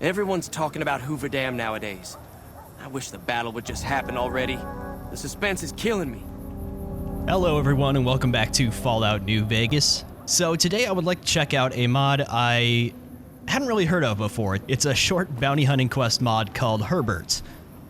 Everyone's talking about Hoover Dam nowadays. I wish the battle would just happen already. The suspense is killing me. Hello everyone and welcome back to Fallout New Vegas. So today I would like to check out a mod I hadn't really heard of before. It's a short bounty hunting quest mod called Herbert.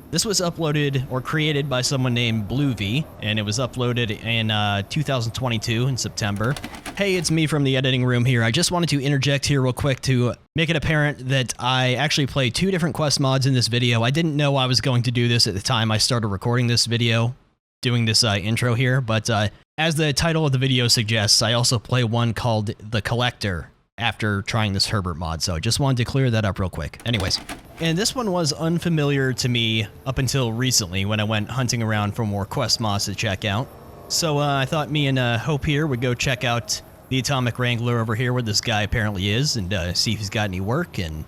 This was uploaded or created by someone named BlueV, and it was uploaded in 2022 in September. Hey, it's me from the editing room here. I just wanted to interject here real quick to make it apparent that I actually play two different quest mods in this video. I didn't know I was going to do this at the time I started recording this video, doing this intro here, but as the title of the video suggests, I also play one called The Collector after trying this Herbert mod, so I just wanted to clear that up real quick. Anyways, and this one was unfamiliar to me up until recently when I went hunting around for more quest mods to check out. So I thought me and Hope here would go check out the Atomic Wrangler over here where this guy apparently is and see if he's got any work, and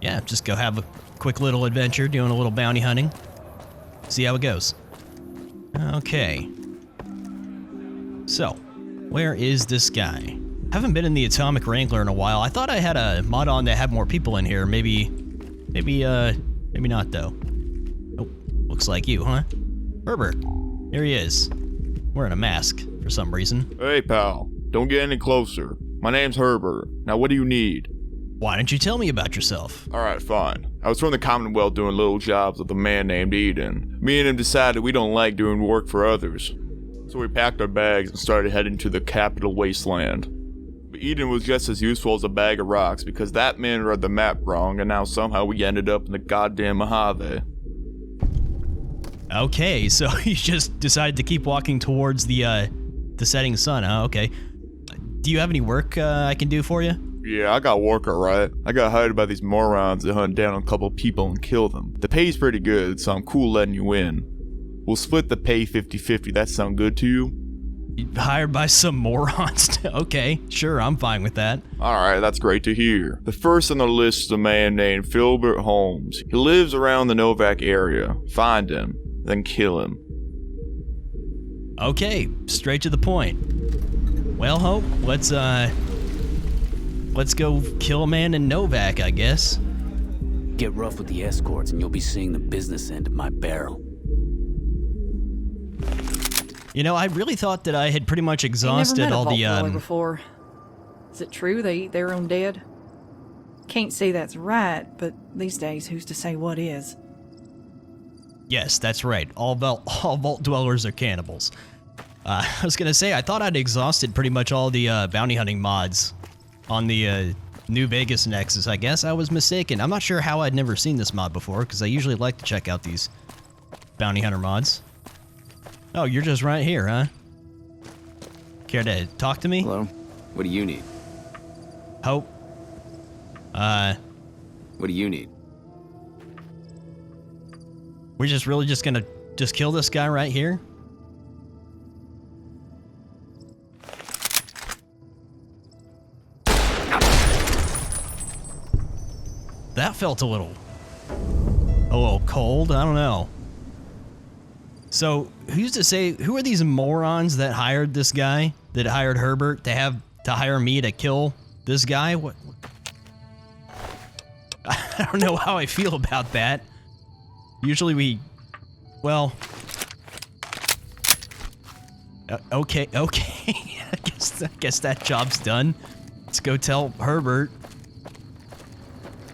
yeah, just go have a quick little adventure doing a little bounty hunting. See how it goes. Okay. So, where is this guy? Haven't been in the Atomic Wrangler in a while. I thought I had a mod on that had more people in here. Maybe not though. Oh, looks like you, huh? Herbert, here he is. Wearing a mask for some reason. Hey pal, don't get any closer. My name's Herbert. Now what do you need? Why don't you tell me about yourself? Alright, fine. I was from the Commonwealth doing little jobs with a man named Eden. Me and him decided we don't like doing work for others. So we packed our bags and started heading to the capital wasteland. But Eden was just as useful as a bag of rocks because that man read the map wrong and now somehow we ended up in the goddamn Mojave. Okay, so you just decided to keep walking towards the setting sun, huh? Okay. Do you have any work I can do for you? Yeah, I got work alright. I got hired by these morons to hunt down a couple people and kill them. The pay's pretty good, so I'm cool letting you in. We'll split the pay 50-50, that sound good to you? Hired by some morons? Okay, sure, I'm fine with that. Alright, that's great to hear. The first on the list is a man named Herbert Holmes. He lives around the Novak area. Find him, then kill him. Okay, straight to the point. Well, Hope, let's go kill a man in Novak, I guess. Get rough with the escorts and you'll be seeing the business end of my barrel. You know, I really thought that I had pretty much exhausted all the, before. Is it true they eat their own dead? Can't say that's right, but these days, who's to say what is? Yes, that's right. All vault dwellers are cannibals. I was gonna say, I thought I'd exhausted pretty much all the bounty hunting mods on the New Vegas Nexus. I guess I was mistaken. I'm not sure how I'd never seen this mod before, because I usually like to check out these bounty hunter mods. Oh, you're just right here, huh? Care to talk to me? Hello? What do you need? Hope. What do you need? We're just really just gonna kill this guy right here? That felt a little cold, I don't know. So, who's to say, who are these morons that hired this guy, that hired Herbert to hire me to kill this guy? What? I don't know how I feel about that. Usually well, okay, I guess that job's done. Let's go tell Herbert.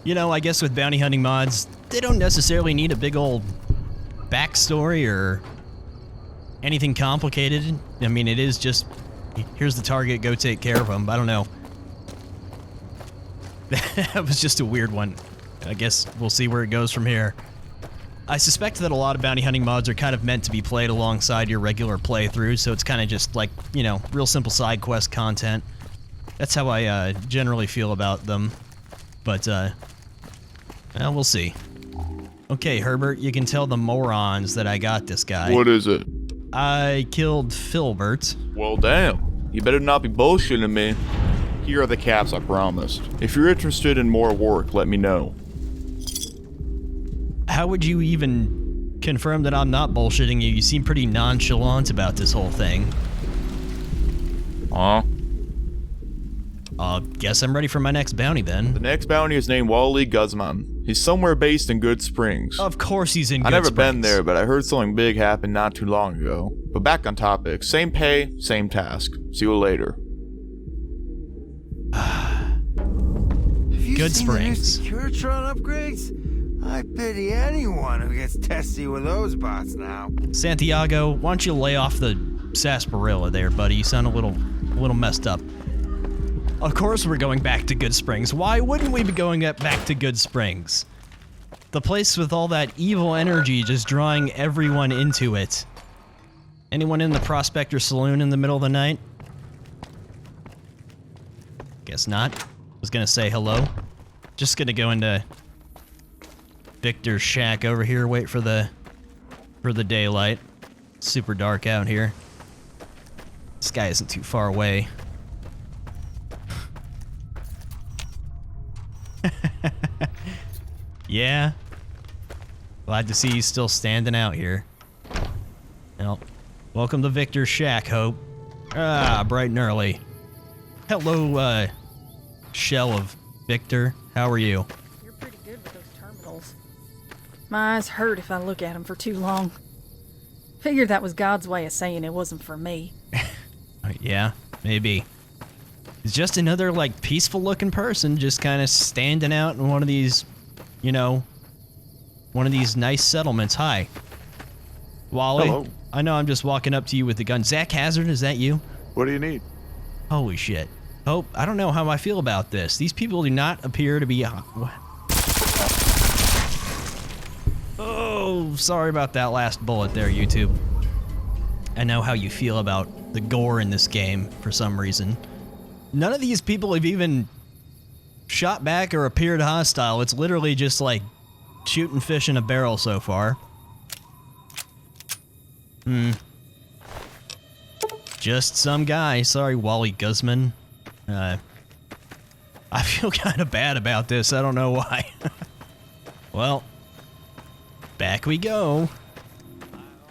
You know, I guess with bounty hunting mods, they don't necessarily need a big old backstory or anything complicated. I mean, it is just, here's the target, go take care of him. I don't know. That was just a weird one. I guess we'll see where it goes from here. I suspect that a lot of bounty hunting mods are kind of meant to be played alongside your regular playthrough, so it's kind of just like, you know, real simple side quest content. That's how I generally feel about them. But, well, we'll see. Okay, Herbert, you can tell the morons that I got this guy. What is it? I killed Filbert. Well, damn. You better not be bullshitting me. Here are the caps I promised. If you're interested in more work, let me know. How would you even confirm that I'm not bullshitting you? You seem pretty nonchalant about this whole thing. Huh? Guess I'm ready for my next bounty then. The next bounty is named Wally Guzman. He's somewhere based in Good Springs. Of course he's in I've Good never Springs. been there, but I heard something big happen not too long ago. But back on topic. Same pay, same task. See you later. Good Springs. Securitron upgrades? I pity anyone who gets testy with those bots now. Santiago, why don't you lay off the sarsaparilla there, buddy? You sound a little messed up. Of course we're going back to Good Springs. Why wouldn't we be going back to Good Springs? The place with all that evil energy just drawing everyone into it. Anyone in the Prospector Saloon in the middle of the night? Guess not. Was gonna say hello. Just gonna go into Victor's shack over here, wait for the daylight. Super dark out here. This guy isn't too far away. Yeah. Glad to see you still standing out here. Well, welcome to Victor's shack, Hope. Ah, bright and early. Hello, shell of Victor. How are you? You're pretty good with those terminals. My eyes hurt if I look at them for too long. Figured that was God's way of saying it wasn't for me. Yeah, maybe. It's just another, like, peaceful-looking person just kind of standing out in one of these, you know, one of these nice settlements. Hi. Wally. Hello. I know I'm just walking up to you with the gun. Zach Hazard, is that you? What do you need? Holy shit. Hope, I don't know how I feel about this. These people do not appear to be... Oh, sorry about that last bullet there, YouTube. I know how you feel about the gore in this game, for some reason. None of these people have even shot back or appeared hostile. It's literally just like shooting fish in a barrel so far. Just some guy. Sorry, Wally Guzman. I feel kind of bad about this. I don't know why. Well, back we go.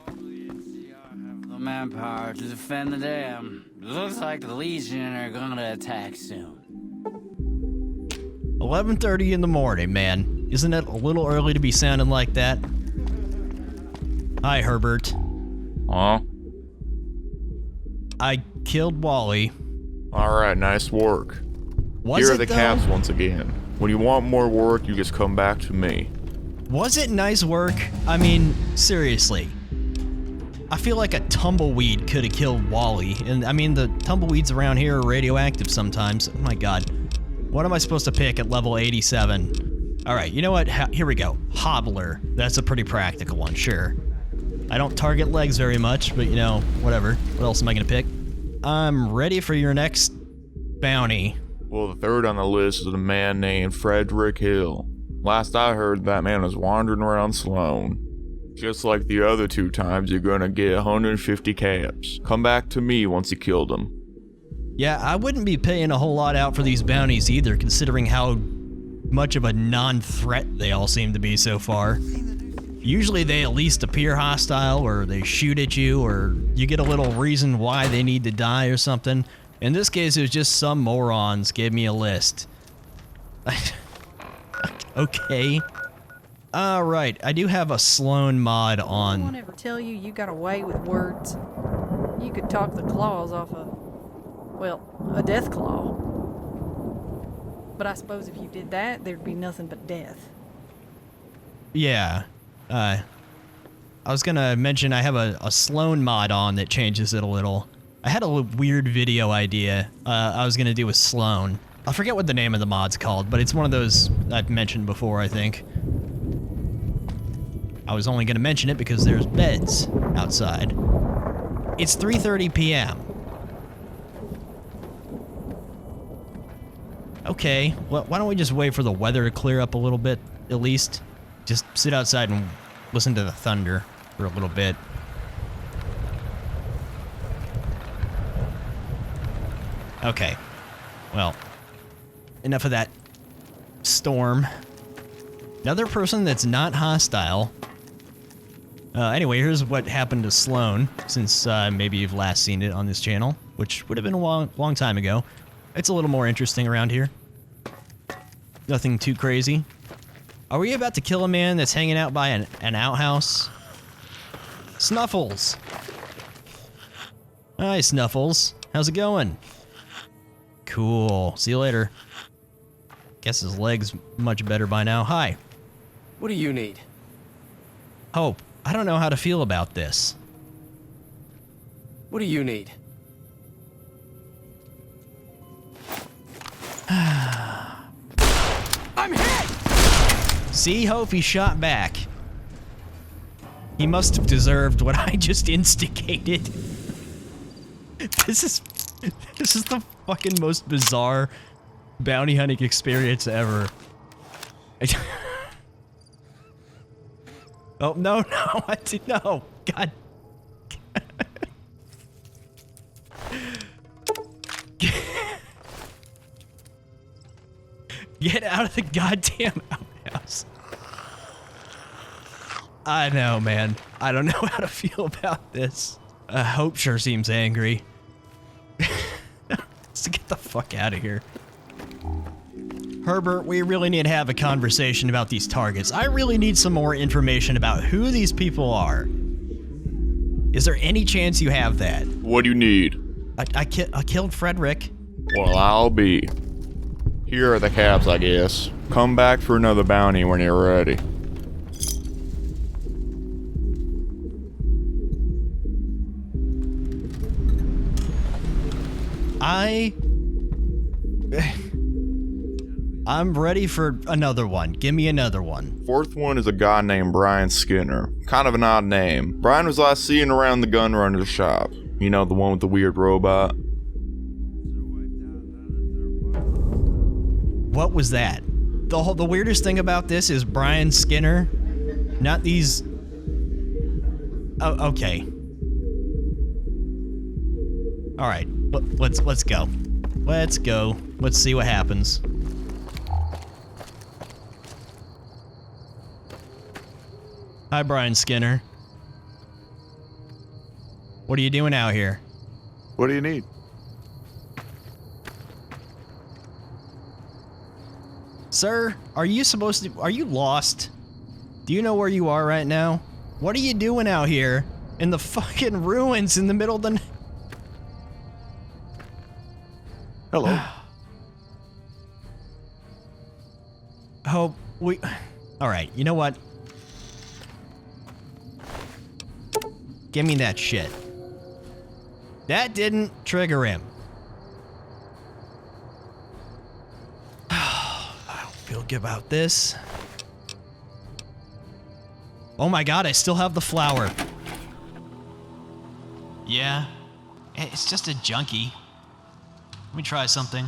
The manpower to defend the dam. Looks like the Legion are gonna attack soon. 11:30 in the morning, man. Isn't it a little early to be sounding like that? Hi, Herbert. Huh? I killed Wally. Alright, nice work. Was Here it are the though? caps once again. When you want more work, you just come back to me. Was it nice work? I mean, seriously. I feel like a tumbleweed could have killed Wally. And I mean, the tumbleweeds around here are radioactive sometimes. Oh my god. What am I supposed to pick at level 87? Alright, you know what? Here we go. Hobbler. That's a pretty practical one, sure. I don't target legs very much, but you know, whatever. What else am I gonna pick? I'm ready for your next bounty. Well, the third on the list is a man named Frederick Hill. Last I heard, that man was wandering around Sloan. Just like the other 2 times, you're gonna get 150 caps. Come back to me once you killed him. Yeah, I wouldn't be paying a whole lot out for these bounties either, considering how much of a non-threat they all seem to be so far. Usually they at least appear hostile, or they shoot at you, or you get a little reason why they need to die or something. In this case, it was just some morons gave me a list. Okay. Alright, I do have a Sloan mod Did anyone on. ever tell you you got away with words? You could talk the claws off a, well, a death claw. But I suppose if you did that, there'd be nothing but death. Yeah. I was gonna mention I have a Sloan mod on that changes it a little. I had a weird video idea I was gonna do with Sloan. I forget what the name of the mod's called, but it's one of those I've mentioned before, I think. I was only gonna mention it because there's beds outside. It's 3:30 p.m. Okay, well, why don't we just wait for the weather to clear up a little bit, at least? Just sit outside and listen to the thunder for a little bit. Okay. Well, enough of that storm. Another person that's not hostile. Anyway, here's what happened to Sloan, since maybe you've last seen it on this channel, which would have been a long time ago. It's a little more interesting around here. Nothing too crazy. Are we about to kill a man that's hanging out by an outhouse? Snuffles! Hi, Snuffles. How's it going? Cool. See you later. Guess his leg's much better by now. Hi. What do you need? Hope, I don't know how to feel about this. What do you need? I'm hit! See, Hope, he shot back. He must have deserved what I just instigated. This is the fucking most bizarre bounty hunting experience ever. Oh, no, I did no. God. Get out of the goddamn outhouse. I know, man. I don't know how to feel about this. Hope sure seems angry. Let's get the fuck out of here. Herbert, we really need to have a conversation about these targets. I really need some more information about who these people are. Is there any chance you have that? What do you need? I killed Frederick. Well, I'll be. Here are the cabs, I guess. Come back for another bounty when you're ready. I'm ready for another one. Give me another one. Fourth one is a guy named Brian Skinner. Kind of an odd name. Brian was last seen around the gun runner's shop. You know, the one with the weird robot. What was that? The weirdest thing about this is Brian Skinner, not these. Oh, okay. All right, let's go. Let's go. Let's see what happens. Hi, Brian Skinner. What are you doing out here? What do you need? Sir, are you lost? Do you know where you are right now? What are you doing out here in the fucking ruins in the middle of the Hello. Hope all right, you know what? Give me that shit. That didn't trigger him. I don't feel good about this. Oh my god, I still have the flower. Yeah, it's just a junkie. Let me try something.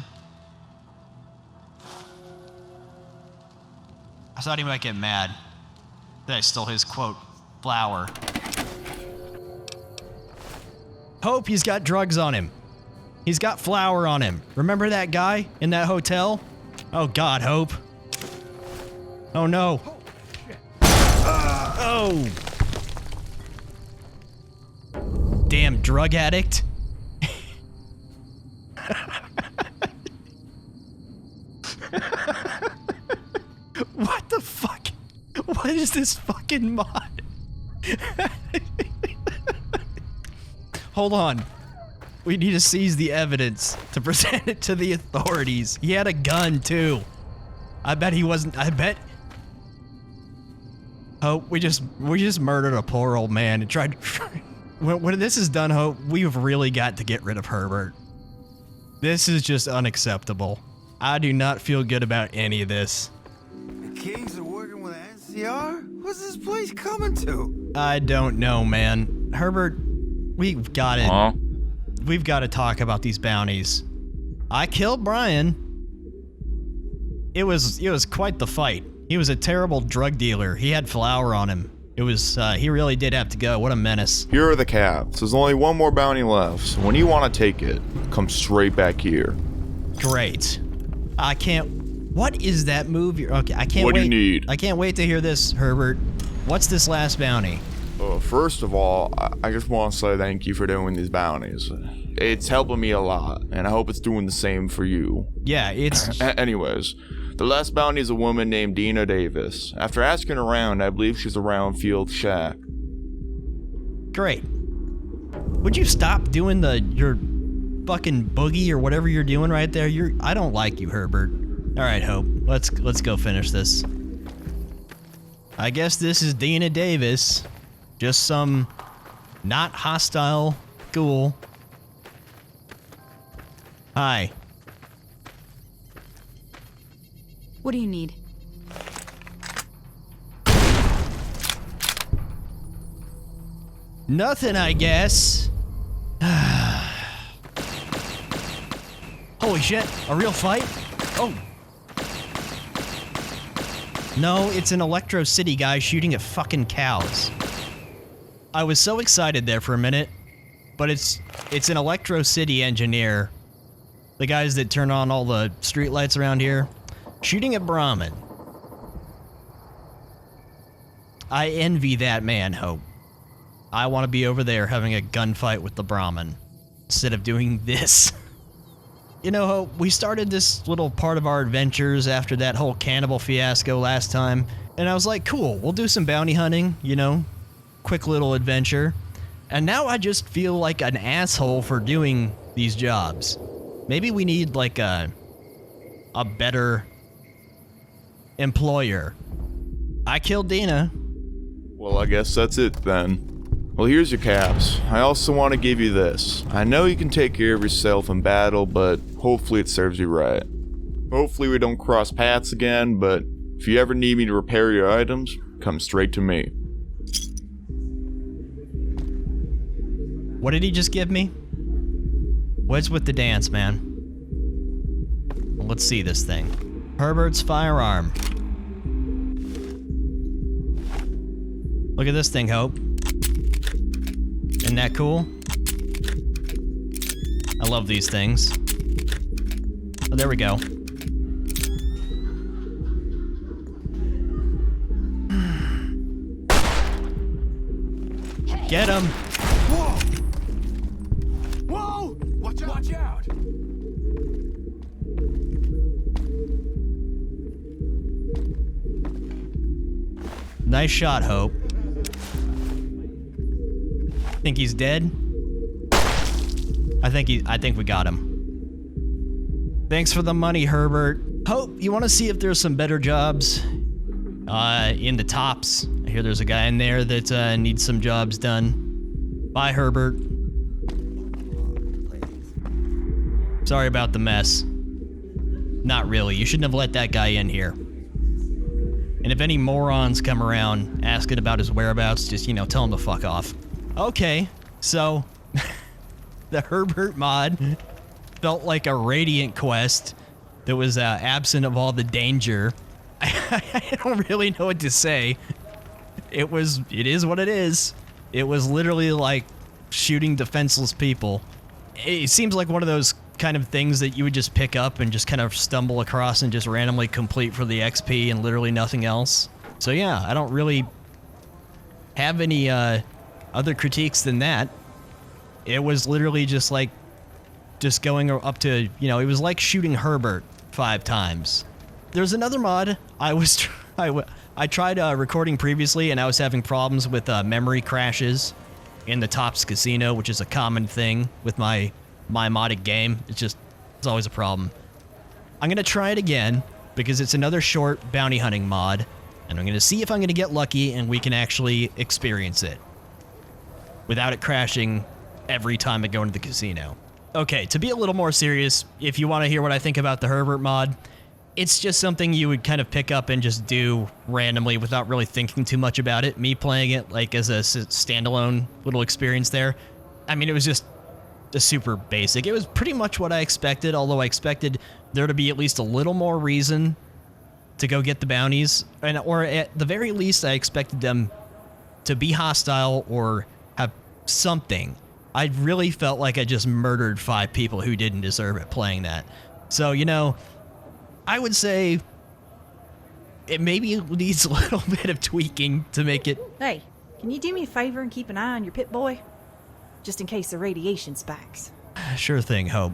I thought he might get mad that I stole his, quote, flower. Hope, he's got drugs on him. He's got flour on him. Remember that guy in that hotel? Oh God, Hope. Oh no. Oh. Damn drug addict. What the fuck? What is this fucking mod? Hold on. We need to seize the evidence to present it to the authorities. He had a gun too. I bet he wasn't. I bet. Hope, we just murdered a poor old man and tried. When this is done, Hope, we've really got to get rid of Herbert. This is just unacceptable. I do not feel good about any of this. The Kings are working with NCR? What's this place coming to? I don't know, man. Herbert, we've got it. Huh? We've got to talk about these bounties. I killed Brian. It was quite the fight. He was a terrible drug dealer. He had flour on him. It was, he really did have to go. What a menace. Here are the cabs. There's only one more bounty left, so when you want to take it, come straight back here. Great. I can't. What is that move? Okay, I can't wait. What do you need? I can't wait to hear this, Herbert. What's this last bounty? First of all, I just want to say thank you for doing these bounties. It's helping me a lot, and I hope it's doing the same for you. Yeah, it's... Anyways, The last bounty is a woman named Dina Davis. After asking around, I believe she's around Field Shack. Great. Would you stop doing your fucking boogie or whatever you're doing right there? I don't like you, Herbert. All right, Hope. Let's go finish this. I guess this is Dina Davis. Just some not hostile ghoul. Hi. What do you need? Nothing, I guess. Holy shit, a real fight? Oh. No, it's an Electro City guy shooting at fucking cows. I was so excited there for a minute, but it's an Electro City engineer. The guys that turn on all the streetlights around here. Shooting at Brahmin. I envy that man, Hope. I want to be over there having a gunfight with the Brahmin instead of doing this. You know, Hope, we started this little part of our adventures after that whole cannibal fiasco last time, and I was like, cool, we'll do some bounty hunting, you know, quick little adventure. And now I just feel like an asshole for doing these jobs. Maybe we need, like, a better employer. I killed Dina. Well, I guess that's it then. Well, here's your caps. I also want to give you this. I know you can take care of yourself in battle, but hopefully it serves you right. Hopefully we don't cross paths again, but if you ever need me to repair your items, come straight to me. What did he just give me? What's with the dance, man? Let's see this thing. Herbert's firearm. Look at this thing, Hope. Isn't that cool? I love these things. Oh, there we go. Get him! Whoa! Whoa! Watch out! Watch out! Nice shot, Hope. Think he's dead? I think we got him. Thanks for the money, Herbert. Hope, you want to see if there's some better jobs in the tops? I hear there's a guy in there that needs some jobs done. Bye, Herbert. Sorry about the mess. Not really. You shouldn't have let that guy in here. And if any morons come around asking about his whereabouts, just, you know, tell them to fuck off. Okay, so the Herbert mod felt like a Radiant quest that was absent of all the danger. I don't really know what to say. It is what it is. It was literally like shooting defenseless people. It seems like one of those kind of things that you would just pick up and just kind of stumble across and just randomly complete for the XP and literally nothing else. So yeah, I don't really have any other critiques than that. It was literally just like going up to, you know, it was like shooting Herbert 5 times. There's another mod I tried recording previously, and I was having problems with memory crashes in the Tops Casino, which is a common thing with my modded game. It's always a problem. I'm gonna try it again because it's another short bounty hunting mod, and I'm gonna see if I'm gonna get lucky and we can actually experience it without it crashing every time I go into the casino. Okay, to be a little more serious, if you want to hear what I think about the Herbert mod, it's just something you would kind of pick up and just do randomly without really thinking too much about it. Me playing it like as a standalone little experience there, I mean, it was just a super basic. It was pretty much what I expected, although I expected there to be at least a little more reason to go get the bounties, or at the very least, I expected them to be hostile or have something. I really felt like I just murdered 5 people who didn't deserve it playing that. So, you know, I would say it maybe needs a little bit of tweaking to make it... Hey, can you do me a favor and keep an eye on your pit boy? Just in case the radiation spikes. Sure thing, Hope.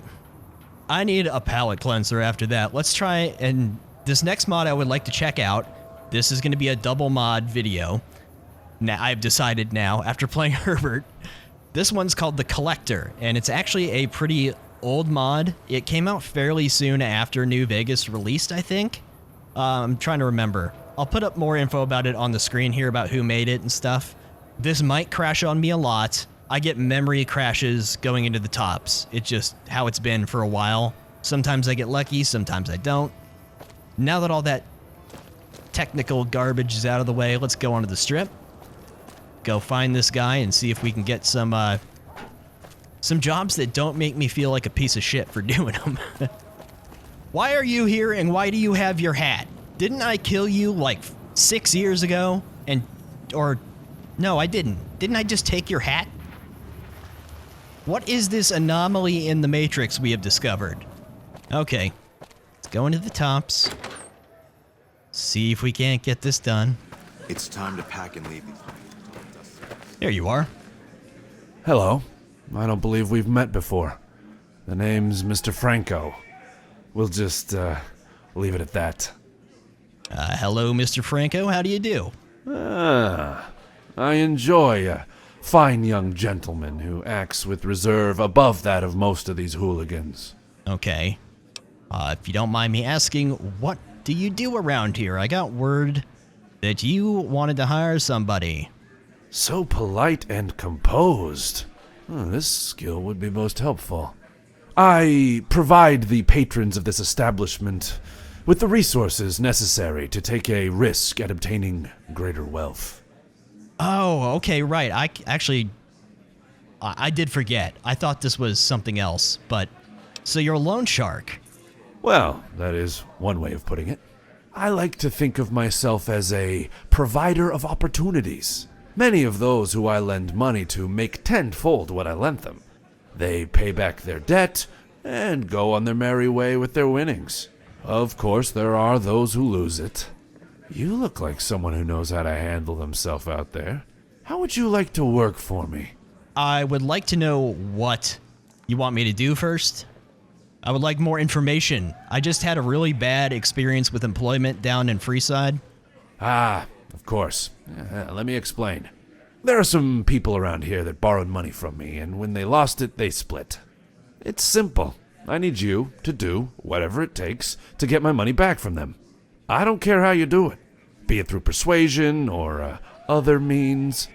I need a palate cleanser after that. Let's try and this next mod I would like to check out. This is going to be a double mod video. Now, I've decided now, after playing Herbert, this one's called The Collector, and it's actually a pretty old mod. It came out fairly soon after New Vegas released, I think. I'm trying to remember. I'll put up more info about it on the screen here about who made it and stuff. This might crash on me a lot. I get memory crashes going into the tops. It's just how it's been for a while. Sometimes I get lucky, sometimes I don't. Now that all that technical garbage is out of the way, let's go onto the strip. Go find this guy and see if we can get some jobs that don't make me feel like a piece of shit for doing them. Why are you here and why do you have your hat? Didn't I kill you like 6 years ago? No, I didn't. Didn't I just take your hat? What is this anomaly in the Matrix we have discovered? Okay, let's go into the tops. See if we can't get this done. It's time to pack and leave. There you are. Hello. I don't believe we've met before. The name's Mr. Franco. We'll just, leave it at that. Hello, Mr. Franco. How do you do? I enjoy a fine young gentleman who acts with reserve above that of most of these hooligans. Okay. If you don't mind me asking, what do you do around here? I got word that you wanted to hire somebody. So polite and composed. This skill would be most helpful. I provide the patrons of this establishment with the resources necessary to take a risk at obtaining greater wealth. Oh, okay, right. I did forget. I thought this was something else, but... So you're a loan shark? Well, that is one way of putting it. I like to think of myself as a provider of opportunities. Many of those who I lend money to make tenfold what I lent them. They pay back their debt and go on their merry way with their winnings. Of course, there are those who lose it. You look like someone who knows how to handle themselves out there. How would you like to work for me? I would like to know what you want me to do first. I would like more information. I just had a really bad experience with employment down in Freeside. Of course. Let me explain. There are some people around here that borrowed money from me, and when they lost it, they split. It's simple. I need you to do whatever it takes to get my money back from them. I don't care how you do it, be it through persuasion or other means.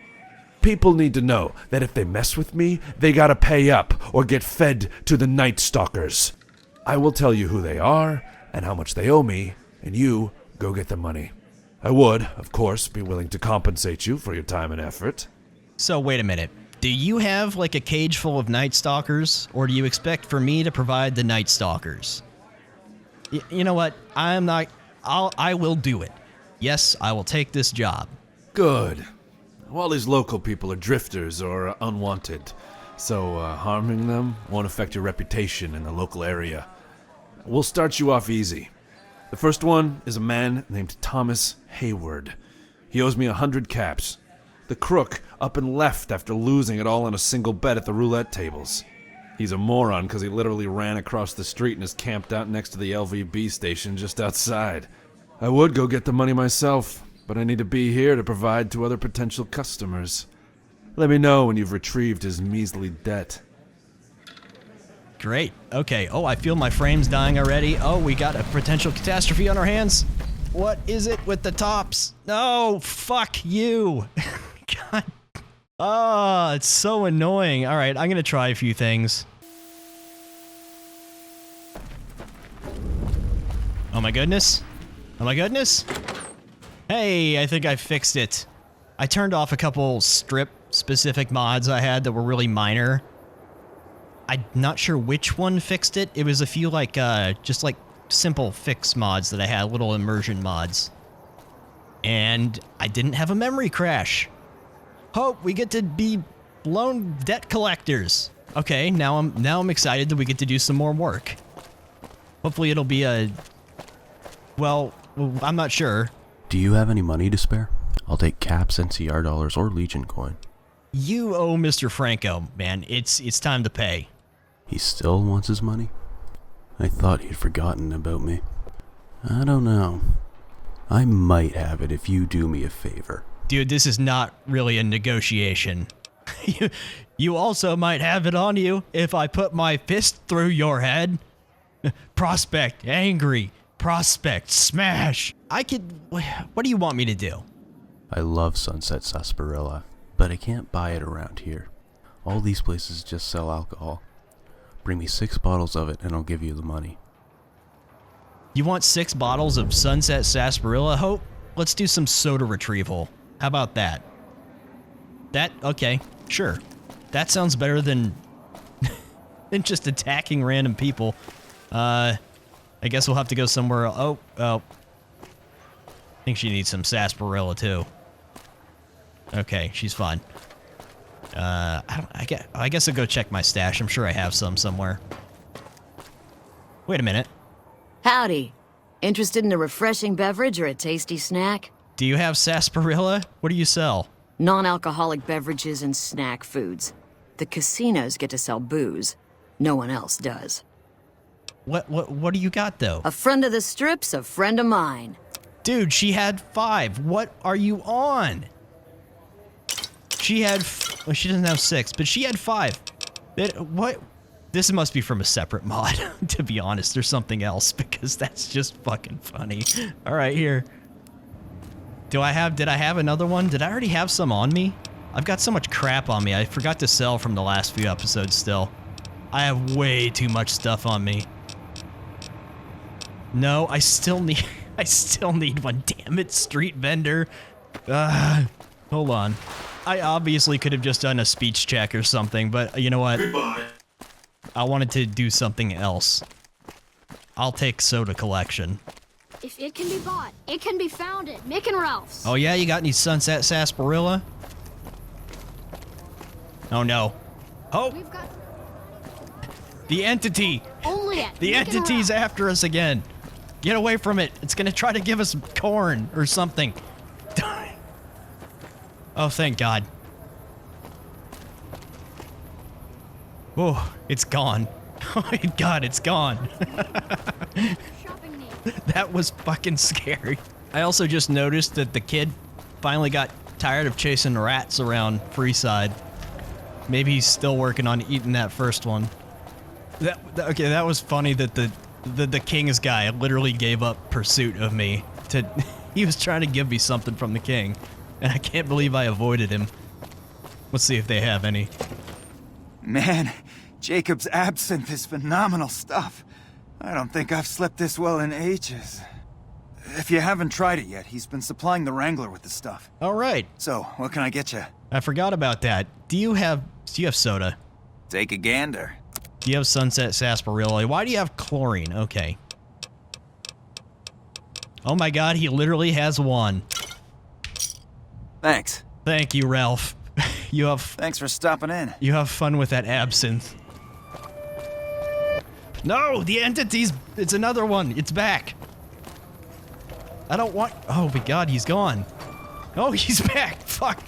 People need to know that if they mess with me, they gotta pay up or get fed to the Night Stalkers. I will tell you who they are and how much they owe me, and you go get the money. I would, of course, be willing to compensate you for your time and effort. So wait a minute. Do you have like a cage full of Night Stalkers, or do you expect for me to provide the Night Stalkers? You know what? I will do it. Yes, I will take this job. Good. All these local people are drifters or unwanted, so harming them won't affect your reputation in the local area. We'll start you off easy. The first one is a man named Thomas Hayward. He owes me 100 caps. The crook up and left after losing it all on a single bet at the roulette tables. He's a moron because he literally ran across the street and is camped out next to the LVB station just outside. I would go get the money myself, but I need to be here to provide to other potential customers. Let me know when you've retrieved his measly debt. Great. Okay. Oh, I feel my frames dying already. Oh, we got a potential catastrophe on our hands. What is it with the tops? No, fuck you. God. Oh, it's so annoying. All right, I'm going to try a few things. Oh my goodness. Oh my goodness. Hey, I think I fixed it. I turned off a couple strip-specific mods I had that were really minor. I'm not sure which one fixed it. It was a few like, just like simple fix mods that I had, little immersion mods. And I didn't have a memory crash. Hope we get to be loan debt collectors. Okay, now I'm excited that we get to do some more work. Hopefully it'll be a... Well, I'm not sure. Do you have any money to spare? I'll take caps, NCR dollars, or Legion coin. You owe Mr. Franco, man. It's time to pay. He still wants his money? I thought he'd forgotten about me. I don't know. I might have it if you do me a favor. Dude, this is not really a negotiation. You also might have it on you if I put my fist through your head. Prospect, angry. Prospect, smash. What do you want me to do? I love Sunset Sarsaparilla, but I can't buy it around here. All these places just sell alcohol. Bring me 6 bottles of it and I'll give you the money. You want 6 bottles of Sunset Sarsaparilla, Hope? Let's do some soda retrieval. How about that? Okay, sure. That sounds better than just attacking random people. I guess we'll have to go somewhere. Oh. I think she needs some sarsaparilla too. Okay, she's fine. I guess I'll go check my stash. I'm sure I have some somewhere. Wait a minute. Howdy. Interested in a refreshing beverage or a tasty snack? Do you have sarsaparilla? What do you sell? Non-alcoholic beverages and snack foods. The casinos get to sell booze. No one else does. What do you got, though? A friend of the strip's a friend of mine. Dude, she had 5. What are you on? She had... Well, she doesn't have 6, but she had 5. What? This must be from a separate mod, to be honest, or something else, because that's just fucking funny. All right, here. Did I have another one? Did I already have some on me? I've got so much crap on me. I forgot to sell from the last few episodes still. I have way too much stuff on me. No, I still need one. Damn it, street vendor. Hold on. I obviously could have just done a speech check or something, but you know what? Goodbye. I wanted to do something else. I'll take soda collection. If it can be bought, it can be found at Mick and Ralph's. Oh yeah, you got any Sunset Sarsaparilla? Oh no. Oh! We've got The entity! only at The Mick and entity's Ralph's. after us again! Get away from it! It's gonna try to give us corn or something. Oh, thank God. Oh, it's gone. Oh my God, it's gone. Shopping needs. That was fucking scary. I also just noticed that the kid finally got tired of chasing rats around Freeside. Maybe he's still working on eating that first one. Okay, that was funny that the king's guy literally gave up pursuit of me. He was trying to give me something from the king, and I can't believe I avoided him. Let's see if they have any. Man, Jacob's absinthe is phenomenal stuff. I don't think I've slept this well in ages. If you haven't tried it yet, he's been supplying the Wrangler with the stuff. All right. So, what can I get you? I forgot about that. Do you have soda? Take a gander. Do you have Sunset Sarsaparilla? Why do you have chlorine? Okay. Oh my God, he literally has one. Thanks. Thank you, Ralph. Thanks for stopping in. You have fun with that absinthe. No, the entity's... It's another one. It's back. I don't want... Oh my God, he's gone. Oh, he's back. Fuck.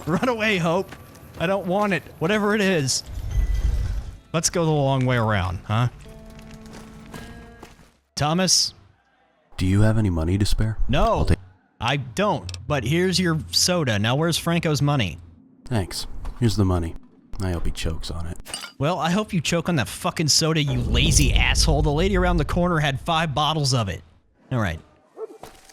Run away, Hope. I don't want it. Whatever it is. Let's go the long way around, huh? Thomas? Do you have any money to spare? No, I don't. But here's your soda. Now where's Franco's money? Thanks. Here's the money. I hope he chokes on it. Well, I hope you choke on that fucking soda, you lazy asshole. The lady around the corner had 5 bottles of it. All right.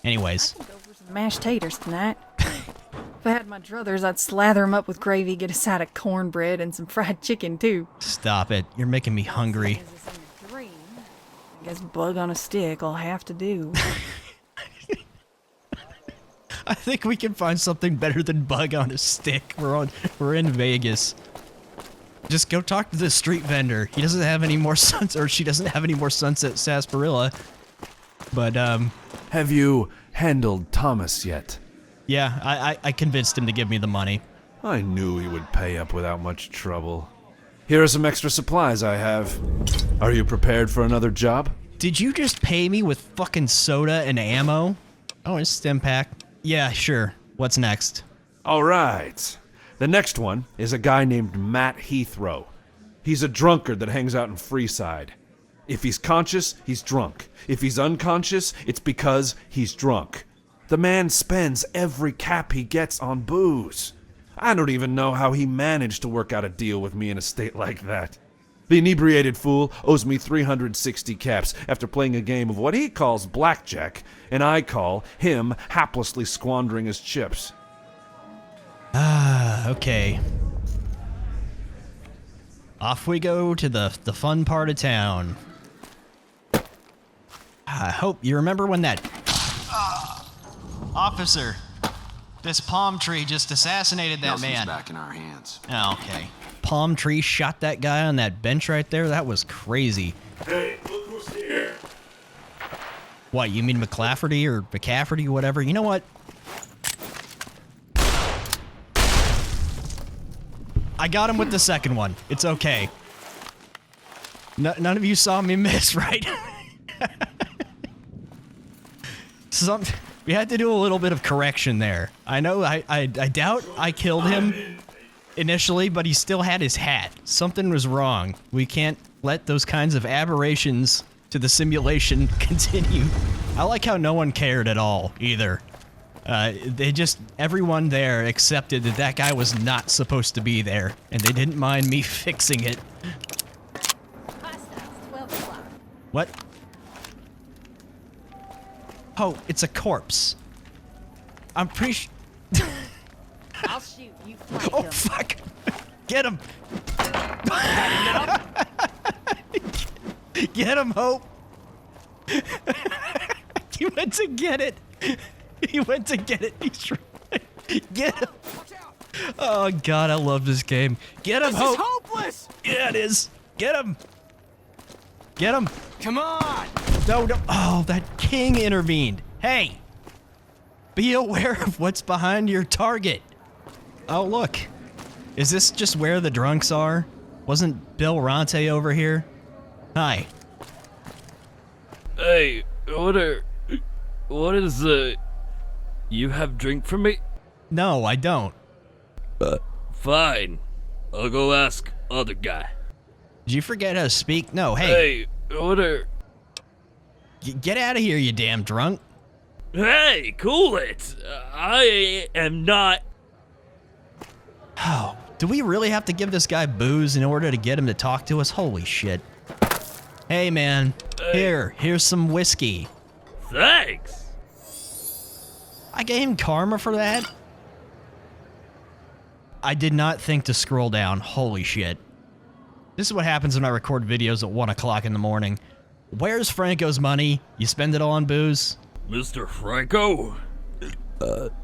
Anyways. I can go for some mashed taters tonight. If I had my druthers, I'd slather them up with gravy, get a side of cornbread, and some fried chicken, too. Stop it. You're making me hungry. As it's in a dream, I guess bug on a stick I'll have to do. I think we can find something better than bug on a stick. We're in Vegas. Just go talk to the street vendor. He doesn't have any more she doesn't have any more Sunset Sarsaparilla. But have you handled Thomas yet? Yeah, I convinced him to give me the money. I knew he would pay up without much trouble. Here are some extra supplies I have. Are you prepared for another job? Did you just pay me with fucking soda and ammo? Oh, it's stim pack. Yeah, sure. What's next? All right. The next one is a guy named Matt Heathrow. He's a drunkard that hangs out in Freeside. If he's conscious, he's drunk. If he's unconscious, it's because he's drunk. The man spends every cap he gets on booze. I don't even know how he managed to work out a deal with me in a state like that. The inebriated fool owes me 360 caps after playing a game of what he calls blackjack, and I call him haplessly squandering his chips. Okay. Off we go to the fun part of town. I hope you remember when that... Officer, this palm tree just assassinated that Nelson's man. back in our hands. Oh, okay. Palm tree shot that guy on that bench right there? That was crazy. Hey, look who's here. What, you mean McClafferty or McCafferty, whatever? You know what? I got him with the second one. It's okay. None of you saw me miss, right? We had to do a little bit of correction there. I know I doubt I killed him initially, but he still had his hat. Something was wrong. We can't let those kinds of aberrations to the simulation continue. I like how no one cared at all, either. Everyone there accepted that that guy was not supposed to be there, and they didn't mind me fixing it. What? Oh, it's a corpse. I'm pretty sure... I'll shoot you. Flank Oh, him. fuck! Get him! Get him, Hope! He went to get it! He went to get it! He's trying. Get him! Oh god, I love this game. Get him, Hope! This is hopeless! Yeah, it is! Get him! Get him! Come on! No, no. Oh, that king intervened. Hey! Be aware of what's behind your target. Oh, look. Is this just where the drunks are? Wasn't Bill Ronte over here? Hi. Hey, what is, you have drink for me? No, I don't. Fine. I'll go ask other guy. Did you forget how to speak? No, hey. Hey, Get out of here, you damn drunk. Hey, cool it. I am not... Oh, do we really have to give this guy booze in order to get him to talk to us? Holy shit. Hey, man. Here's some whiskey. Thanks. I gave him karma for that? I did not think to scroll down. Holy shit. This is what happens when I record videos at 1 o'clock in the morning. Where's Franco's money? You spend it all on booze? Mr. Franco?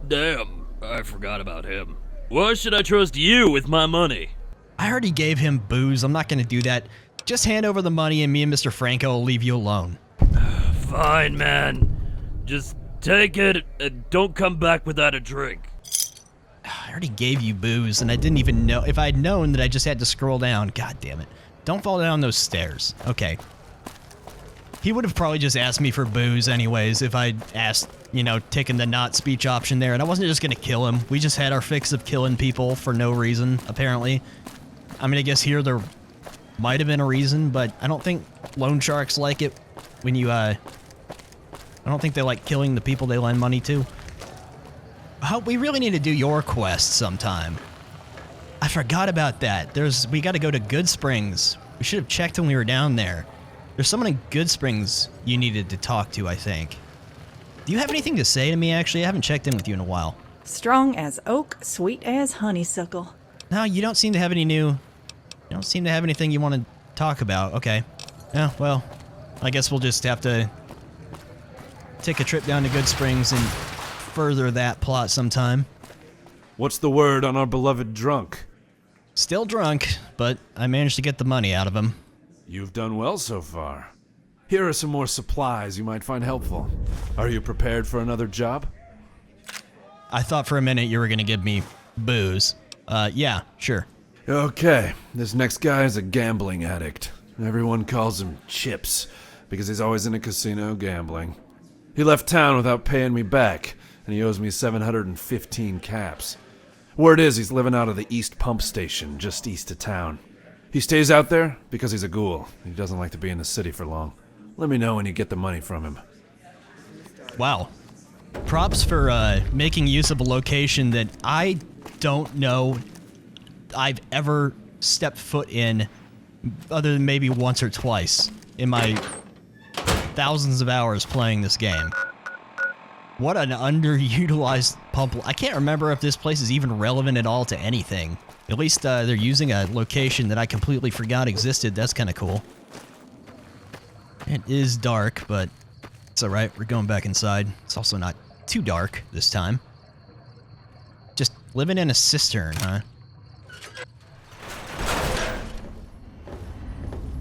Damn, I forgot about him. Why should I trust you with my money? I already gave him booze. I'm not gonna do that. Just hand over the money and me and Mr. Franco will leave you alone. Fine, man. Just take it and don't come back without a drink. I already gave you booze and I didn't even know. If I'd known that I just had to scroll down. God damn it. Don't fall down those stairs. Okay. He would have probably just asked me for booze anyways if I'd asked, taking the not speech option there. And I wasn't just gonna kill him. We just had our fix of killing people for no reason, apparently. I mean, I guess here there might have been a reason, but I don't think loan sharks like it when you, I don't think they like killing the people they lend money to. We really need to do your quest sometime. I forgot about that. We gotta go to Good Springs. We should have checked when we were down there. There's someone in Good Springs you needed to talk to, I think. Do you have anything to say to me, actually? I haven't checked in with you in a while. Strong as oak, sweet as honeysuckle. No, you don't seem to have anything you want to talk about. Okay. Yeah, well, I guess we'll just have to take a trip down to Good Springs and further that plot sometime. What's the word on our beloved drunk? Still drunk, but I managed to get the money out of him. You've done well so far. Here are some more supplies you might find helpful. Are you prepared for another job? I thought for a minute you were gonna give me booze. Yeah, sure. Okay, this next guy is a gambling addict. Everyone calls him Chips, because he's always in a casino gambling. He left town without paying me back, and he owes me 715 caps. Word is he's living out of the East Pump Station, just east of town. He stays out there because he's a ghoul. He doesn't like to be in the city for long. Let me know when you get the money from him. Wow. Props for making use of a location that I don't know I've ever stepped foot in, other than maybe once or twice in my thousands of hours playing this game. What an underutilized pump. I can't remember if this place is even relevant at all to anything. At least they're using a location that I completely forgot existed. That's kind of cool. It is dark, but it's alright. We're going back inside. It's also not too dark this time. Just living in a cistern, huh?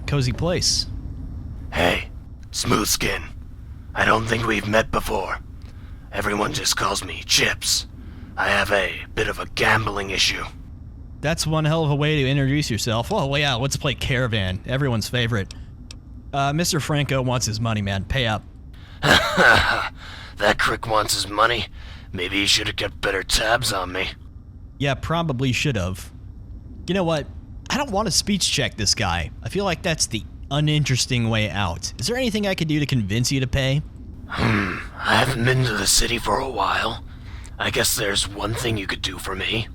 Cozy place. Hey, Smooth Skin. I don't think we've met before. Everyone just calls me Chips. I have a bit of a gambling issue. That's one hell of a way to introduce yourself. Oh, yeah, let's play Caravan. Everyone's favorite. Mr. Franco wants his money, man. Pay up. That crick wants his money. Maybe he should have kept better tabs on me. Yeah, probably should have. You know what? I don't want to speech check this guy. I feel like that's the uninteresting way out. Is there anything I could do to convince you to pay? I haven't been to the city for a while. I guess there's one thing you could do for me.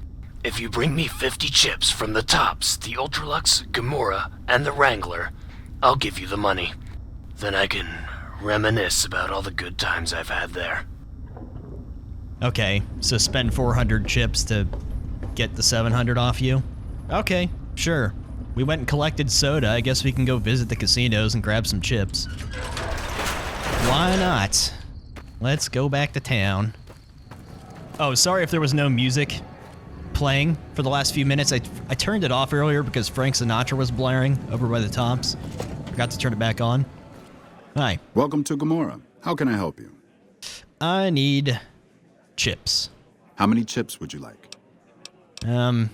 If you bring me 50 chips from the Tops, the Ultralux, Gamora, and the Wrangler, I'll give you the money. Then I can reminisce about all the good times I've had there. Okay, so spend 400 chips to get the 700 off you? Okay, sure. We went and collected soda. I guess we can go visit the casinos and grab some chips. Why not? Let's go back to town. Oh, sorry if there was no music playing for the last few minutes. I turned it off earlier because Frank Sinatra was blaring over by the Tops. Forgot to turn it back on. Hi. Welcome to Gamora. How can I help you? I need chips. How many chips would you like? I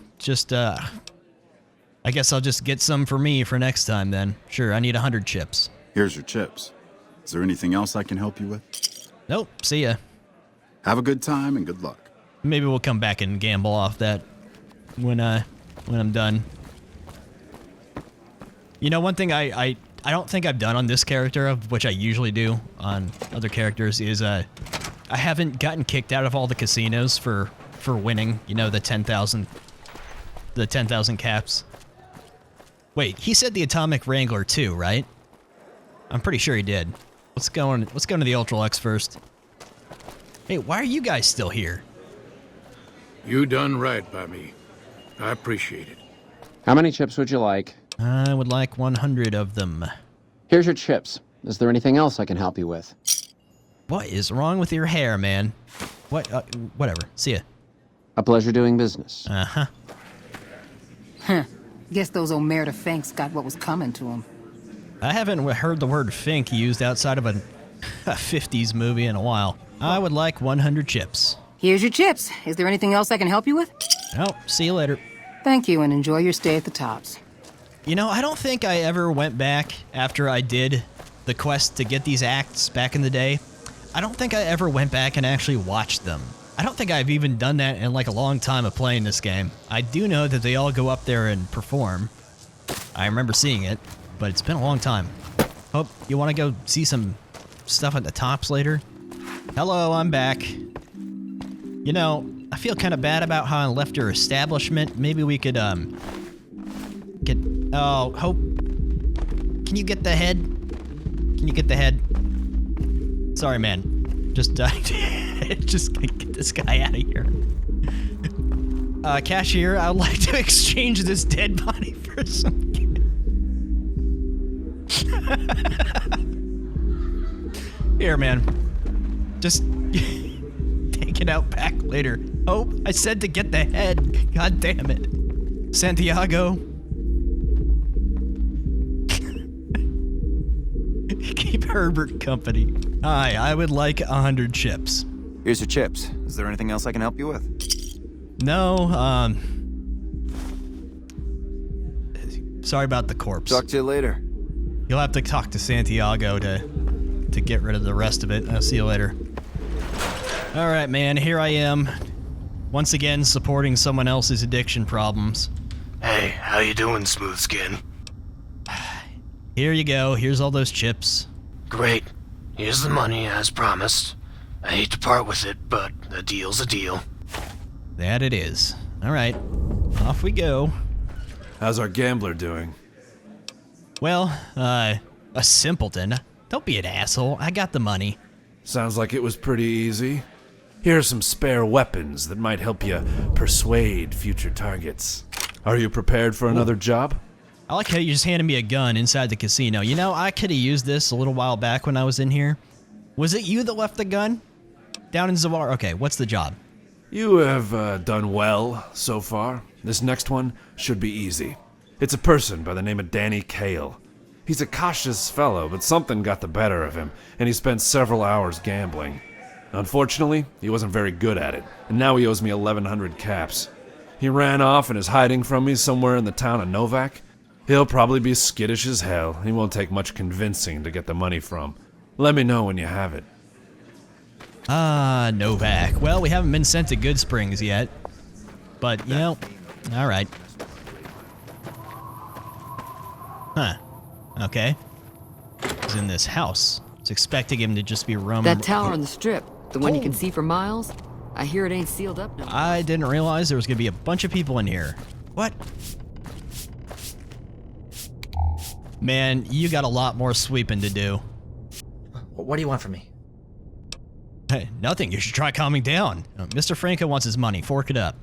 guess I'll just get some for me for next time then. Sure, I need 100 chips. Here's your chips. Is there anything else I can help you with? Nope, see ya. Have a good time and good luck. Maybe we'll come back and gamble off that when I'm done. You know, one thing I don't think I've done on this character, of which I usually do on other characters, is I haven't gotten kicked out of all the casinos for winning, you know, the 10,000 caps. Wait, he said the Atomic Wrangler too, right? I'm pretty sure he did. Let's go into the Ultralux first. Hey, why are you guys still here? You done right by me. I appreciate it. How many chips would you like? I would like 100 of them. Here's your chips. Is there anything else I can help you with? What is wrong with your hair, man? What? Whatever. See ya. A pleasure doing business. Uh-huh. Huh. Guess those Omerta Finks got what was coming to them. I haven't heard the word Fink used outside of a 50s movie in a while. I would like 100 chips. Here's your chips. Is there anything else I can help you with? Oh, see you later. Thank you, and enjoy your stay at the Tops. You know, I don't think I ever went back after I did the quest to get these acts back in the day. I don't think I ever went back and actually watched them. I don't think I've even done that in like a long time of playing this game. I do know that they all go up there and perform. I remember seeing it, but it's been a long time. Oh, you want to go see some stuff at the Tops later? Hello, I'm back. You know, I feel kind of bad about how I left your establishment. Maybe we could, oh, Hope. Can you get the head? Can you get the head? Sorry, man. Just get this guy out of here. Cashier, I would like to exchange this dead body for some... Here, man. Just take it out back later. Oh, I said to get the head. God damn it. Santiago. Keep Herbert company. Hi, I would like 100 chips. Here's your chips. Is there anything else I can help you with? No, sorry about the corpse. Talk to you later. You'll have to talk to Santiago to get rid of the rest of it. I'll see you later. Alright, man, here I am. Once again, supporting someone else's addiction problems. Hey, how you doing, Smooth Skin? Here you go. Here's all those chips. Great. Here's the money, as promised. I hate to part with it, but a deal's a deal. That it is. All right. Off we go. How's our gambler doing? Well, a simpleton. Don't be an asshole. I got the money. Sounds like it was pretty easy. Here are some spare weapons that might help you persuade future targets. Are you prepared for another job? I like how you just handed me a gun inside the casino. You know, I could have used this a little while back when I was in here. Was it you that left the gun? Down in Zawar? Okay, what's the job? You have done well so far. This next one should be easy. It's a person by the name of Danny Cale. He's a cautious fellow, but something got the better of him, and he spent several hours gambling. Unfortunately, he wasn't very good at it, and now he owes me 1,100 caps. He ran off and is hiding from me somewhere in the town of Novak. He'll probably be skittish as hell. He won't take much convincing to get the money from. Let me know when you have it. Ah, Novak. Well, we haven't been sent to Good Springs yet. But, you know, alright. Huh. Okay. He's in this house. I was expecting him to just be roaming. That tower on the strip, the one you can see for miles? I hear it ain't sealed up no more. I didn't realize there was going to be a bunch of people in here. What? Man, you got a lot more sweeping to do. What do you want from me? Hey, nothing. You should try calming down. Mr. Franco wants his money. Fork it up.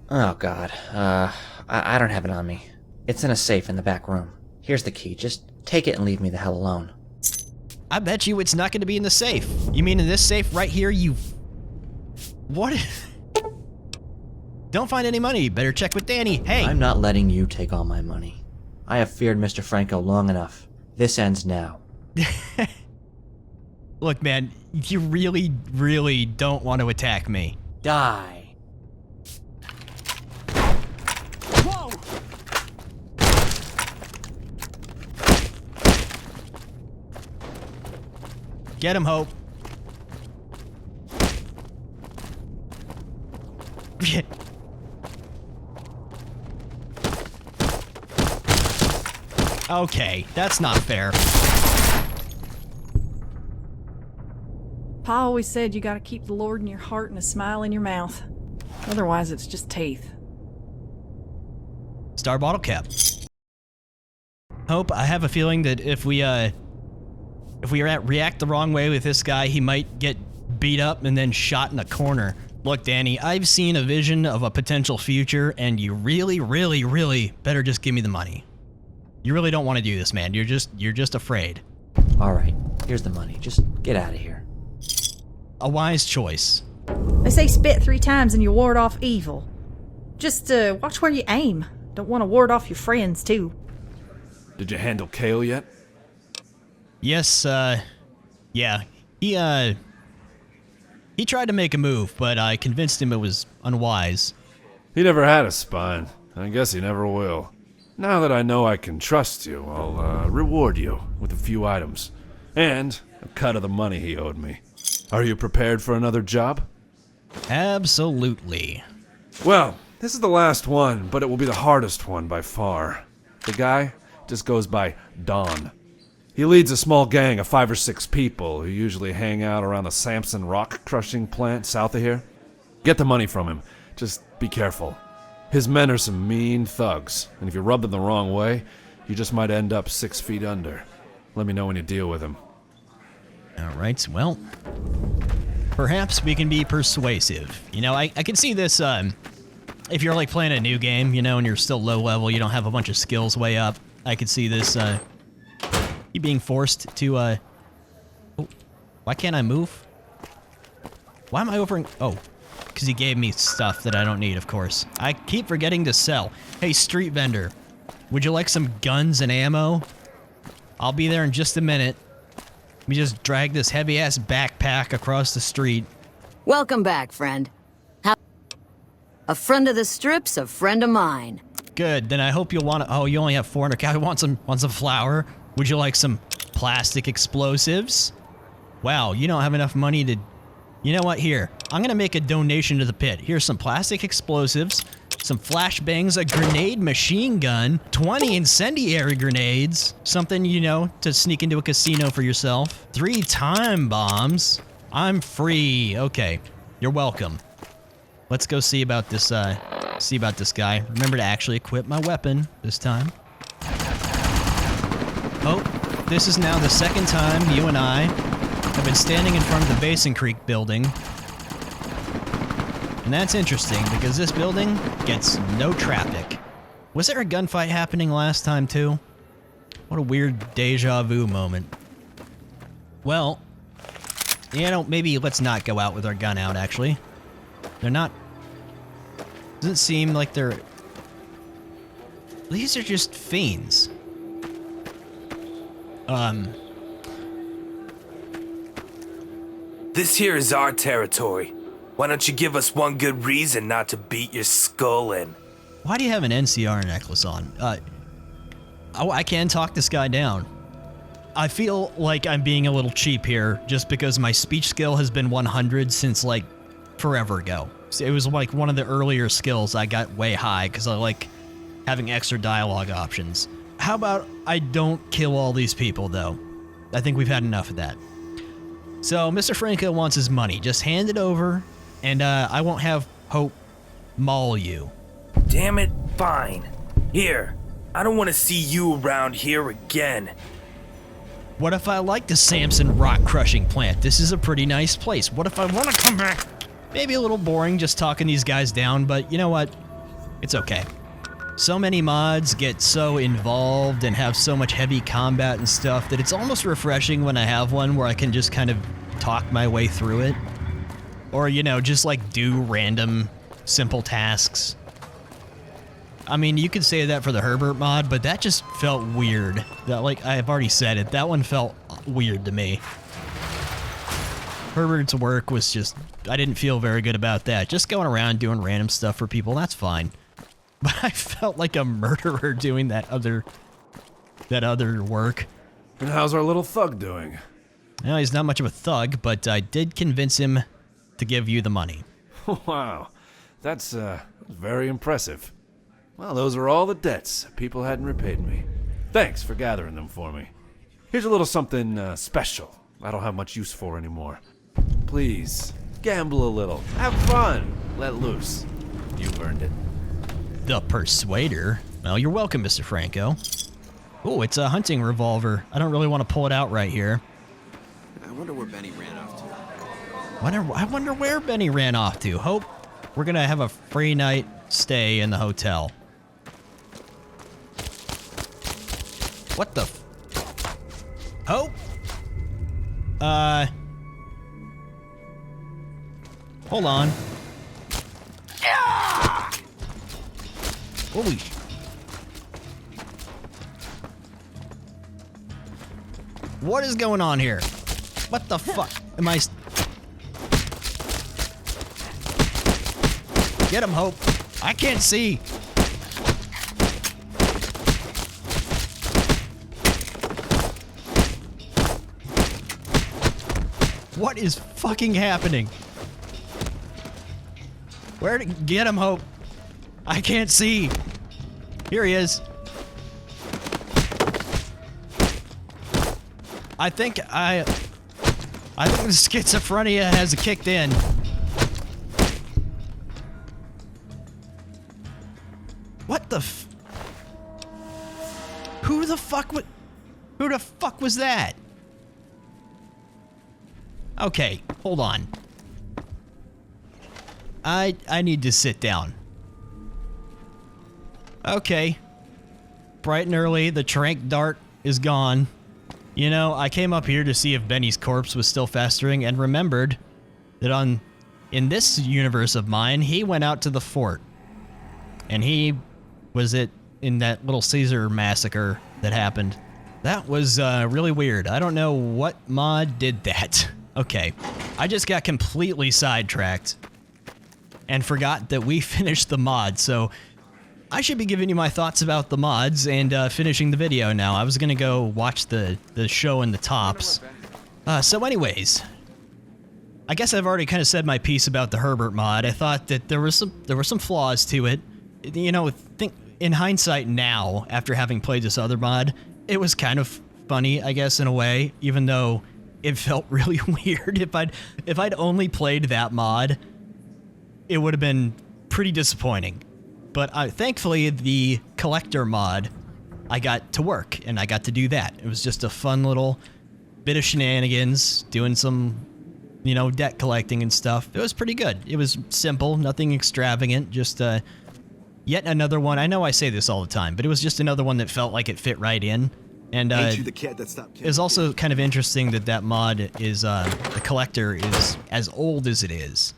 Oh, God. I don't have it on me. It's in a safe in the back room. Here's the key. Just take it and leave me the hell alone. I bet you it's not going to be in the safe. You mean in this safe right here, you... What? Don't find any money. Better check with Danny. Hey! I'm not letting you take all my money. I have feared Mr. Franco long enough. This ends now. Look, man, you really, really don't want to attack me. Die. Whoa! Get him, Hope. Okay, that's not fair. Pa always said you gotta keep the Lord in your heart and a smile in your mouth. Otherwise, it's just teeth. Star bottle cap. Hope, I have a feeling that if we react the wrong way with this guy, he might get beat up and then shot in a corner. Look, Danny, I've seen a vision of a potential future, and you really, really, really better just give me the money. You really don't want to do this, man. You're just afraid. Alright, here's the money. Just get out of here. A wise choice. They say spit 3 times and you ward off evil. Just watch where you aim. Don't want to ward off your friends, too. Did you handle Cale yet? Yes, yeah. He tried to make a move, but I convinced him it was unwise. He never had a spine. I guess he never will. Now that I know I can trust you, I'll reward you with a few items. And a cut of the money he owed me. Are you prepared for another job? Absolutely. Well, this is the last one, but it will be the hardest one by far. The guy just goes by Don. He leads a small gang of 5 or 6 people who usually hang out around the Samson rock crushing plant south of here. Get the money from him. Just be careful. His men are some mean thugs, and if you rub them the wrong way, you just might end up 6 feet under. Let me know when you deal with him. Alright, well, perhaps we can be persuasive. You know, I can see this, if you're like playing a new game, you know, and you're still low level, you don't have a bunch of skills way up, I could see this, you being forced to, oh, why can't I move? Why am I over? Oh, because he gave me stuff that I don't need, of course. I keep forgetting to sell. Hey, street vendor, would you like some guns and ammo? I'll be there in just a minute. Let me just drag this heavy-ass backpack across the street. Welcome back, friend. A friend of the strip's a friend of mine. Good, then I hope you'll want to... Oh, you only have 400 cal. Want some flour? Would you like some plastic explosives? Wow, you don't have enough money to... You know what? Here, I'm going to make a donation to the pit. Here's some plastic explosives. some flashbangs, a grenade machine gun, 20 incendiary grenades, something, you know, to sneak into a casino for yourself, 3 time bombs. I'm free. Okay, you're welcome. Let's go see about this guy. Remember to actually equip my weapon this time. Oh, this is now the second time you and I have been standing in front of the Basin Creek building. And that's interesting because this building gets no traffic. Was there a gunfight happening last time too? What a weird deja vu moment. Well, you know, maybe let's not go out with our gun out, actually. They're not... Doesn't seem like they're... These are just fiends. This here is our territory. Why don't you give us one good reason not to beat your skull in? Why do you have an NCR necklace on? I can talk this guy down. I feel like I'm being a little cheap here just because my speech skill has been 100 since like forever ago. It was like one of the earlier skills I got way high because I like having extra dialogue options. How about I don't kill all these people though? I think we've had enough of that. So Mr. Franco wants his money. Just hand it over and I won't have Hope maul you. Damn it, fine. Here, I don't want to see you around here again. What if I like the Samson rock crushing plant? This is a pretty nice place. What if I want to come back? Maybe a little boring just talking these guys down, but you know what? It's okay. So many mods get so involved and have so much heavy combat and stuff that it's almost refreshing when I have one where I can just kind of talk my way through it. Or, you know, just like do random, simple tasks. I mean, you could say that for the Herbert mod, but that just felt weird. That, like, I've already said it, that one felt weird to me. Herbert's work was just, I didn't feel very good about that. Just going around doing random stuff for people, that's fine. But I felt like a murderer doing that other work. And how's our little thug doing? Well, he's not much of a thug, but I did convince him to give you the money. Wow, that's very impressive. Well, those are all the debts people hadn't repaid me. Thanks for gathering them for me. Here's a little something special I don't have much use for anymore. Please, gamble a little. Have fun. Let loose. You've earned it. The Persuader? Well, you're welcome, Mr. Franco. Oh, it's a hunting revolver. I don't really want to pull it out right here. I wonder where Benny ran off to. I wonder where Benny ran off to. Hope we're going to have a free night stay in the hotel. What the Hope? Hold on. Holy. What is going on here? What the fuck? Am I... Get him, Hope. I can't see. What is fucking happening? Where to get him, Hope? I can't see. Here he is. I think the schizophrenia has kicked in. What the f... Who the fuck was that? Okay, hold on. I need to sit down. Okay. Bright and early, the tranq dart is gone. You know, I came up here to see if Benny's corpse was still festering and remembered that in this universe of mine, he went out to the fort. And he was in that little Caesar massacre that happened. That was really weird. I don't know what mod did that. Okay, I just got completely sidetracked and forgot that we finished the mod, so I should be giving you my thoughts about the mods and finishing the video now. I was gonna go watch the show in the tops. So anyways, I guess I've already kind of said my piece about the Herbert mod. I thought that there were some flaws to it. you know, think in hindsight now, after having played this other mod, it was kind of funny, I guess, in a way, even though it felt really weird. If I'd only played that mod, it would have been pretty disappointing. But thankfully, the collector mod, I got to work, and I got to do that. It was just a fun little bit of shenanigans, doing some, you know, debt collecting and stuff. It was pretty good. It was simple, nothing extravagant, just yet another one. I know I say this all the time, but it was just another one that felt like it fit right in. And it's also kind of interesting that that mod is, the collector is as old as it is.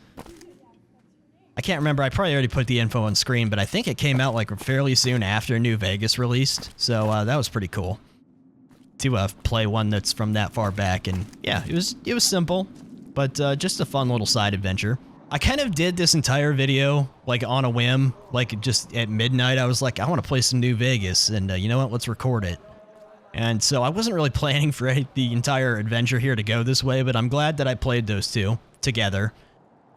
I can't remember, I probably already put the info on screen, but I think it came out like fairly soon after New Vegas released, so that was pretty cool to play one that's from that far back. And yeah, it was simple, but just a fun little side adventure. I kind of did this entire video like on a whim, like just at midnight. I was like, I want to play some New Vegas, and you know what, let's record it. And so I wasn't really planning for the entire adventure here to go this way, but I'm glad that I played those two together.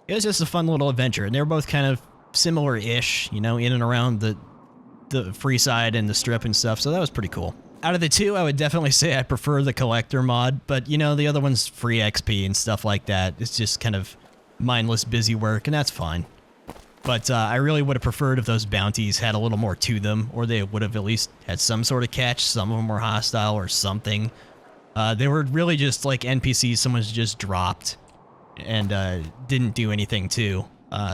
It was just a fun little adventure, and they were both kind of similar-ish, you know, in and around the Freeside and the Strip and stuff, so that was pretty cool. Out of the two, I would definitely say I prefer the collector mod, but, you know, the other one's free XP and stuff like that. It's just kind of mindless, busy work, and that's fine. But I really would have preferred if those bounties had a little more to them, or they would have at least had some sort of catch. Some of them were hostile or something. They were really just like NPCs someone's just dropped and didn't do anything to.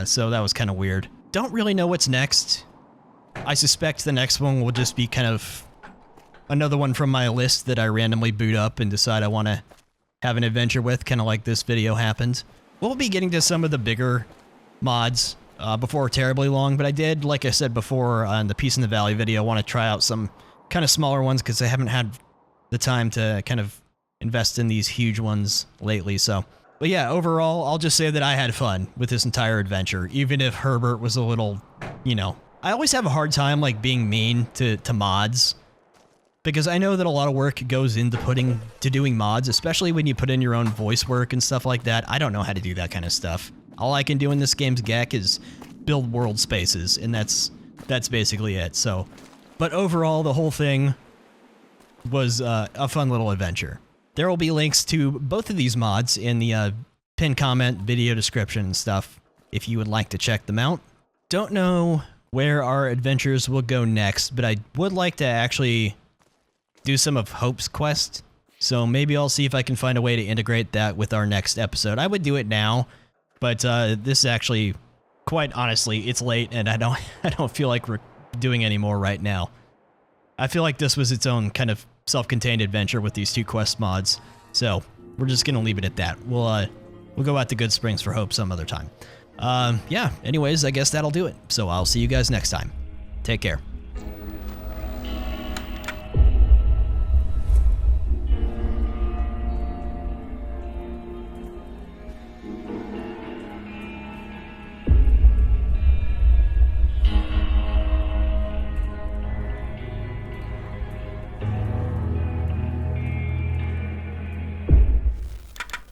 So that was kind of weird. Don't really know what's next. I suspect the next one will just be kind of another one from my list that I randomly boot up and decide I want to have an adventure with, kind of like this video happened. We'll be getting to some of the bigger mods before terribly long, but I did, like I said before on the Peace in the Valley video, want to try out some kind of smaller ones because I haven't had the time to kind of invest in these huge ones lately, so. But yeah, overall, I'll just say that I had fun with this entire adventure, even if Herbert was a little, you know. I always have a hard time, like, being mean to mods, because I know that a lot of work goes into doing mods, especially when you put in your own voice work and stuff like that. I don't know how to do that kind of stuff. All I can do in this game's GEC is build world spaces, and that's basically it, so. But overall, the whole thing was a fun little adventure. There will be links to both of these mods in the pinned comment, video description and stuff, if you would like to check them out. Don't know where our adventures will go next, but I would like to actually do some of Hope's quest, so maybe I'll see if I can find a way to integrate that with our next episode. I would do it now, but this is actually, quite honestly, it's late, and I don't feel like we're doing any more right now. I feel like this was its own kind of self-contained adventure with these two quest mods, so we're just gonna leave it at that. We'll go out to Good Springs for Hope some other time. Yeah, anyways, I guess that'll do it. So I'll see you guys next time. Take care.